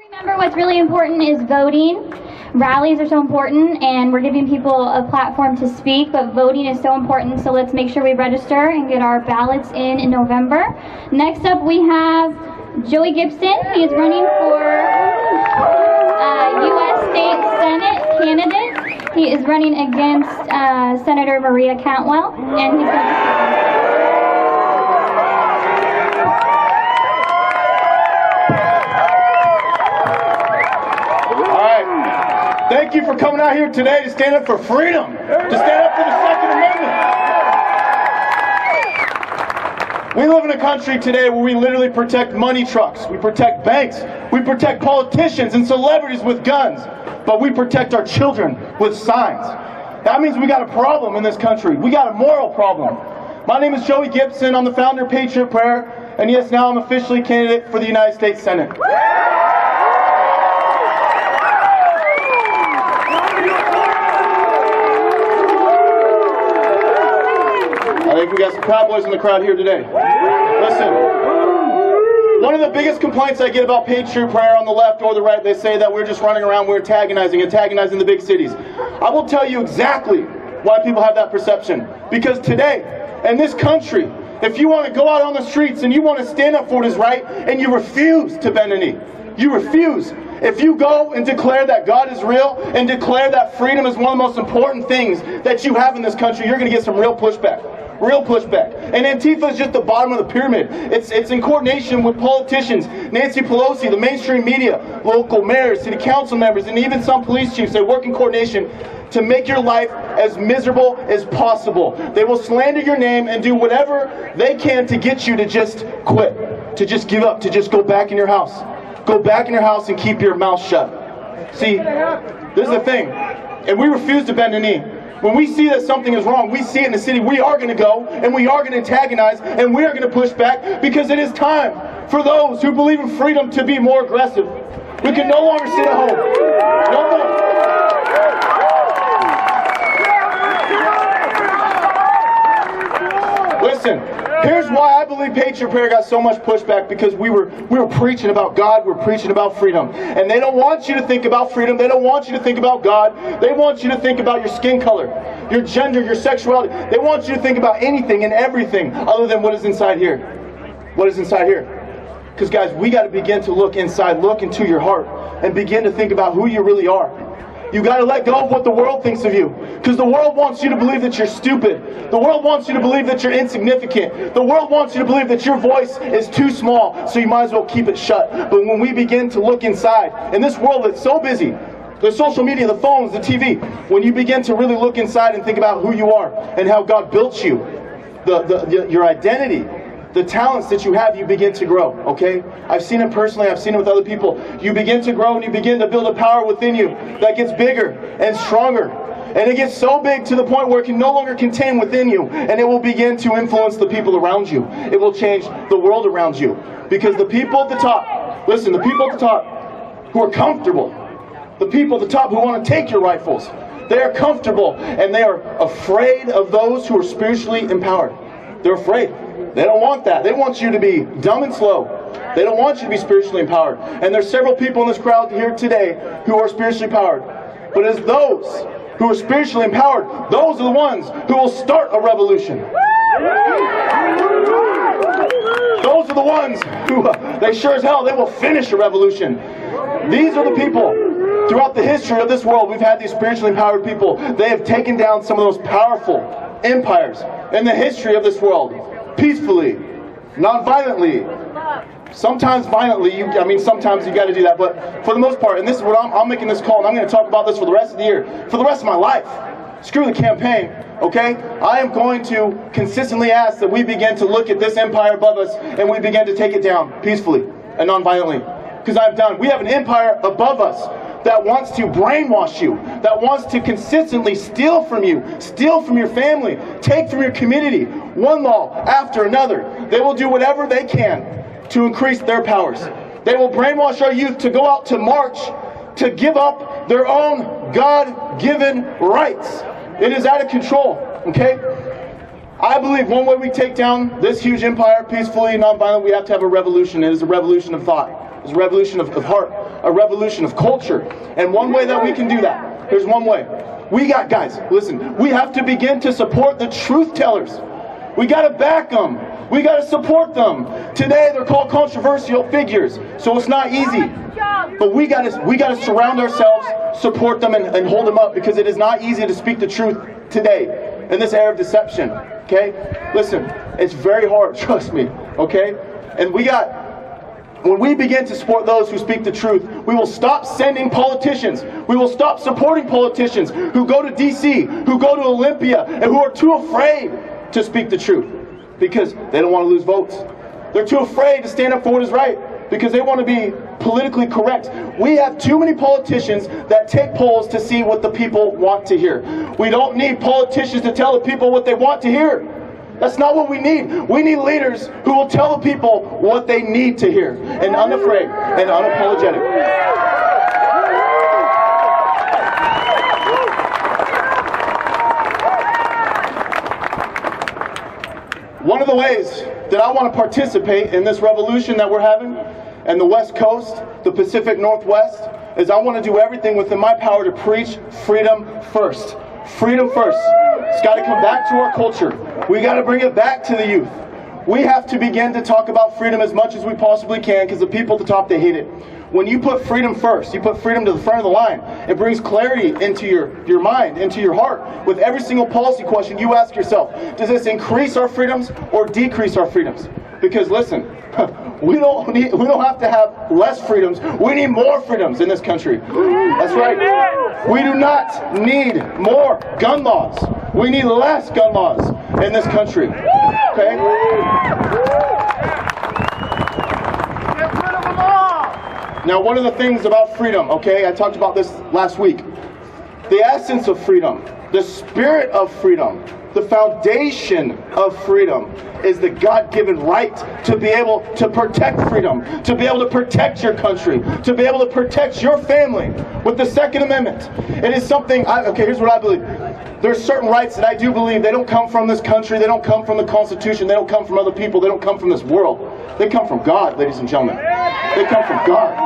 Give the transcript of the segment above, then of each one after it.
Remember, what's really important is voting. Rallies are so important, and we're giving people a platform to speak, but voting is so important, so let's make sure we register and get our ballots in November. Next up, we have Joey Gibson. He is running for U.S. State Senate candidate. He is running against Senator Maria Cantwell, and he's going to... Thank you for coming out here today to stand up for freedom, to stand up for the Second Amendment. We live in a country today where we literally protect money trucks, we protect banks, we protect politicians and celebrities with guns, but we protect our children with signs. That means we got a problem in this country. We got a moral problem. My name is Joey Gibson. I'm the founder of Patriot Prayer, and yes, now I'm officially candidate for the United States Senate. I think we got some cowboys in the crowd here today. Listen, one of the biggest complaints I get about Patriot Prayer on the left or the right, they say that we're just running around, we're antagonizing the big cities. I will tell you exactly why people have that perception. Because today, in this country, if you want to go out on the streets and you want to stand up for what is right, and you refuse to bend a knee, you refuse. If you go and declare that God is real and declare that freedom is one of the most important things that you have in this country, you're going to get some real pushback. Real pushback. And Antifa is just the bottom of the pyramid. It's in coordination with politicians, Nancy Pelosi, the mainstream media, local mayors, city council members, and even some police chiefs. They work in coordination to make your life as miserable as possible. They will slander your name and do whatever they can to get you to just quit, to just give up, to just go back in your house. Go back in your house and keep your mouth shut. See, this is the thing. And we refuse to bend a knee. When we see that something is wrong, we see it in the city, we are going to go and we are going to antagonize and we are going to push back, because it is time for those who believe in freedom to be more aggressive. We can no longer sit at home. No more. Listen, here's why I believe Patriot Prayer got so much pushback, because we were preaching about God, we're preaching about freedom. And they don't want you to think about freedom, they don't want you to think about God, they want you to think about your skin color, your gender, your sexuality. They want you to think about anything and everything other than what is inside here. What is inside here? Because guys, we got to begin to look inside, look into your heart, and begin to think about who you really are. You got to let go of what the world thinks of you. Because the world wants you to believe that you're stupid. The world wants you to believe that you're insignificant. The world wants you to believe that your voice is too small, so you might as well keep it shut. But when we begin to look inside, in this world that's so busy, the social media, the phones, the TV, when you begin to really look inside and think about who you are and how God built you, your identity, the talents that you have, you begin to grow, okay? I've seen it personally, I've seen it with other people. You begin to grow and you begin to build a power within you that gets bigger and stronger. And it gets so big to the point where it can no longer contain within you, and it will begin to influence the people around you. It will change the world around you. Because the people at the top, listen, the people at the top who are comfortable, the people at the top who want to take your rifles, they are comfortable and they are afraid of those who are spiritually empowered. They're afraid. They don't want that. They want you to be dumb and slow. They don't want you to be spiritually empowered. And there's several people in this crowd here today who are spiritually empowered. But it's those who are spiritually empowered, those are the ones who will start a revolution. Those are the ones who, they sure as hell, they will finish a revolution. These are the people. Throughout the history of this world, we've had these spiritually empowered people. They have taken down some of those powerful empires in the history of this world. Peacefully, non-violently, sometimes violently. Sometimes you got to do that, but for the most part, and this is what I'm making this call, and I'm going to talk about this for the rest of the year, for the rest of my life. Screw the campaign, okay? I am going to consistently ask that we begin to look at this empire above us and we begin to take it down peacefully and non-violently. Because we have an empire above us that wants to brainwash you, that wants to consistently steal from you, steal from your family, take from your community, one law after another. They will do whatever they can to increase their powers. They will brainwash our youth to go out to march, to give up their own God-given rights. It is out of control, okay? I believe one way we take down this huge empire peacefully and non-violently, we have to have a revolution. It is a revolution of thought. It's a revolution of heart. a revolution of culture. And one way that we can do that, here's one way. Guys, listen, we have to begin to support the truth tellers. We got to back them. We got to support them. Today they're called controversial figures, so it's not easy. But we got to surround ourselves, support them, and hold them up, because it is not easy to speak the truth today in this era of deception. Okay? Listen, it's very hard, trust me. Okay? And when we begin to support those who speak the truth, we will stop sending politicians. We will stop supporting politicians who go to D.C., who go to Olympia, and who are too afraid to speak the truth because they don't want to lose votes. They're too afraid to stand up for what is right because they want to be politically correct. We have too many politicians that take polls to see what the people want to hear. We don't need politicians to tell the people what they want to hear. That's not what we need. We need leaders who will tell the people what they need to hear, and unafraid and unapologetic. One of the ways that I want to participate in this revolution that we're having in the West Coast, the Pacific Northwest, is I want to do everything within my power to preach freedom first. Freedom first. It's got to come back to our culture. We got to bring it back to the youth. We have to begin to talk about freedom as much as we possibly can, because the people at the top, they hate it. When you put freedom first, you put freedom to the front of the line, it brings clarity into your mind, into your heart. With every single policy question, you ask yourself, does this increase our freedoms or decrease our freedoms? Because listen, we don't have to have less freedoms. We need more freedoms in this country. That's right. We do not need more gun laws. We need less gun laws in this country. Okay? Now, one of the things about freedom, okay, I talked about this last week. The essence of freedom, the spirit of freedom, the foundation of freedom is the God-given right to be able to protect freedom, to be able to protect your country, to be able to protect your family with the Second Amendment. It is something, okay, here's what I believe. There's certain rights that I do believe they don't come from this country, they don't come from the Constitution, they don't come from other people, they don't come from this world. They come from God, ladies and gentlemen. They come from God.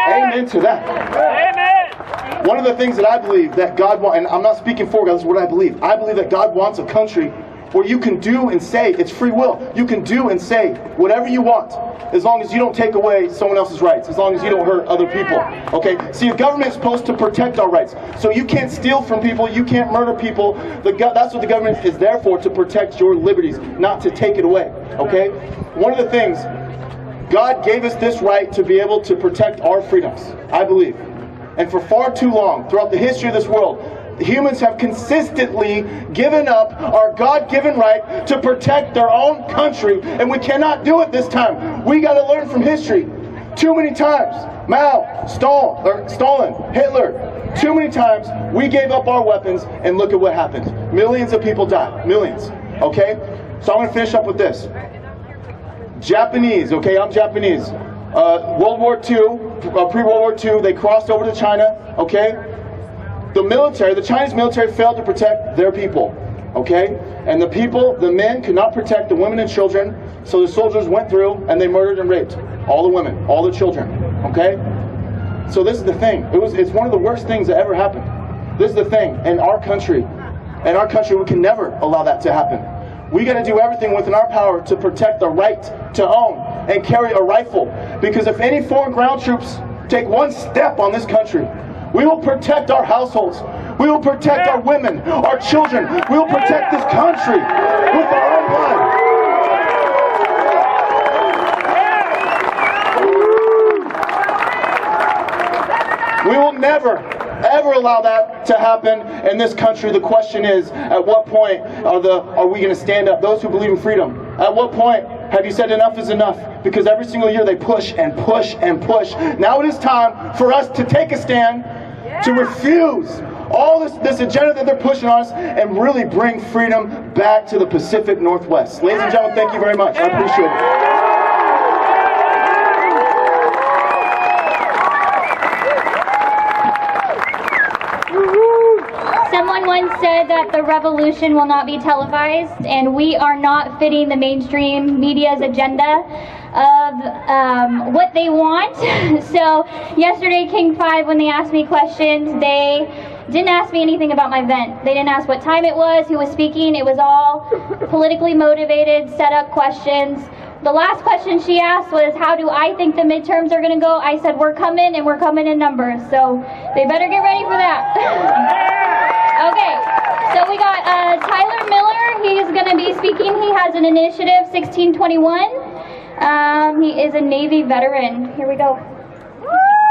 Amen to that. Amen. One of the things that I believe that God wants, and I'm not speaking for God, this is what I believe. I believe that God wants a country where you can do and say, it's free will. You can do and say whatever you want, as long as you don't take away someone else's rights, as long as you don't hurt other people. Okay? See, the government is supposed to protect our rights. So you can't steal from people, you can't murder people. That's what the government is there for, to protect your liberties, not to take it away. Okay? One of the things, God gave us this right to be able to protect our freedoms, I believe. And for far too long, throughout the history of this world, humans have consistently given up our God-given right to protect their own country, and we cannot do it this time. We got to learn from history. Too many times, Mao, Stalin, Hitler, too many times we gave up our weapons, and look at what happened. Millions of people died. Millions. Okay? So I'm going to finish up with this. Japanese, okay, I'm Japanese. World War II, pre-World War II, they crossed over to China, okay? The Chinese military failed to protect their people, okay? And the people, the men, could not protect the women and children, so the soldiers went through and they murdered and raped all the women, all the children, okay? So this is the thing. It's one of the worst things that ever happened. This is the thing. In our country, we can never allow that to happen. We got to do everything within our power to protect the right to own and carry a rifle. Because if any foreign ground troops take one step on this country, we will protect our households. We will protect our women, our children. We will protect this country with our own blood. We will never, ever allow that to happen in this country. The question is, at what point are we going to stand up? Those who believe in freedom. At what point have you said enough is enough? Because every single year they push and push and push. Now it is time for us to take a stand, to refuse all this agenda that they're pushing on us, and really bring freedom back to the Pacific Northwest. Ladies and gentlemen, thank you very much. I appreciate it. Someone once said that the revolution will not be televised, and we are not fitting the mainstream media's agenda of what they want. So yesterday, King 5, when they asked me questions, they didn't ask me anything about my event. They didn't ask what time it was, who was speaking. It was all politically motivated, set up questions. The last question she asked was, how do I think the midterms are going to go? I said, we're coming, and we're coming in numbers. So they better get ready for that. Okay, so we got Tyler Miller. He's going to be speaking. He has an initiative, 1621. He is a Navy veteran. Here we go.